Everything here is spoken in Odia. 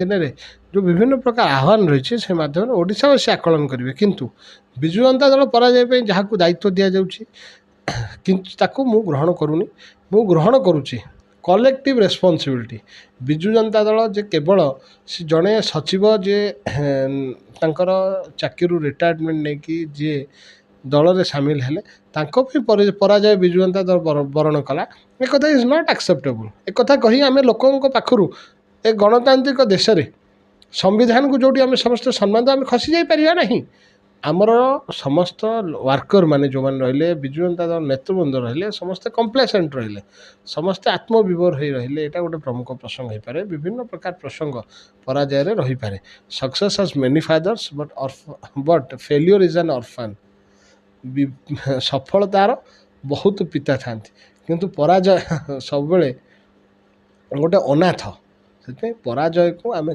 ଦିନରେ ଯେଉଁ ବିଭିନ୍ନ ପ୍ରକାର ଆହ୍ୱାନ ରହିଛି ସେ ମାଧ୍ୟମରେ ଓଡ଼ିଶାବାସୀ ଆକଳନ କରିବେ। କିନ୍ତୁ ବିଜୁ ଜନତା ଦଳ ପରାଜୟ ପାଇଁ ଯାହାକୁ ଦାୟିତ୍ୱ ଦିଆଯାଉଛି କିନ୍ତୁ ତାକୁ ମୁଁ ଗ୍ରହଣ କରୁନି। ମୁଁ ଗ୍ରହଣ କରୁଛି କଲେକ୍ଟିଭ୍ ରେସ୍ପନ୍ସିବିଲିଟି। ବିଜୁ ଜନତା ଦଳ ଯେ କେବଳ ଜଣେ ସଚିବ ଯିଏ ତାଙ୍କର ଚାକିରିରୁ ରିଟାୟାରମେଣ୍ଟ ନେଇକି ଯିଏ ଦଳରେ ସାମିଲ ହେଲେ ତାଙ୍କ ପାଇଁ ପରାଜୟ ବିଜୁ ଜନତା ଦଳ ବରଣ କଲା, ଏକଥା ଇଜ୍ ନଟ୍ ଆକ୍ସେପ୍ଟେବୁଲ୍। ଏକଥା କହି ଆମେ ଲୋକଙ୍କ ପାଖରୁ ଏ ଗଣତାନ୍ତ୍ରିକ ଦେଶରେ ସମ୍ବିଧାନକୁ ଯେଉଁଠି ଆମେ ସମସ୍ତେ ସମ୍ମାନ ଦେବା, ଆମେ ଖସି ଯାଇପାରିବା ନାହିଁ। ଆମର ସମସ୍ତ ୱାର୍କର ମାନେ ଯେଉଁମାନେ ରହିଲେ, ବିଜୁ ଜନତା ଦଳ ନେତୃବୃନ୍ଦ ରହିଲେ, ସମସ୍ତେ କମ୍ପ୍ଲେସେଣ୍ଟ ରହିଲେ, ସମସ୍ତେ ଆତ୍ମବିଭୋର ହୋଇ ରହିଲେ। ଏଇଟା ଗୋଟେ ପ୍ରମୁଖ ପ୍ରସଙ୍ଗ ହୋଇପାରେ। ବିଭିନ୍ନ ପ୍ରକାର ପ୍ରସଙ୍ଗ ପରାଜୟରେ ରହିପାରେ। Success has many fathers but failure is an orphan. ସଫଳତାର ବହୁତ ପିତା ଥାନ୍ତି କିନ୍ତୁ ପରାଜୟ ସବୁବେଳେ ଗୋଟେ ଅନାଥ। ସେଥିପାଇଁ ପରାଜୟକୁ ଆମେ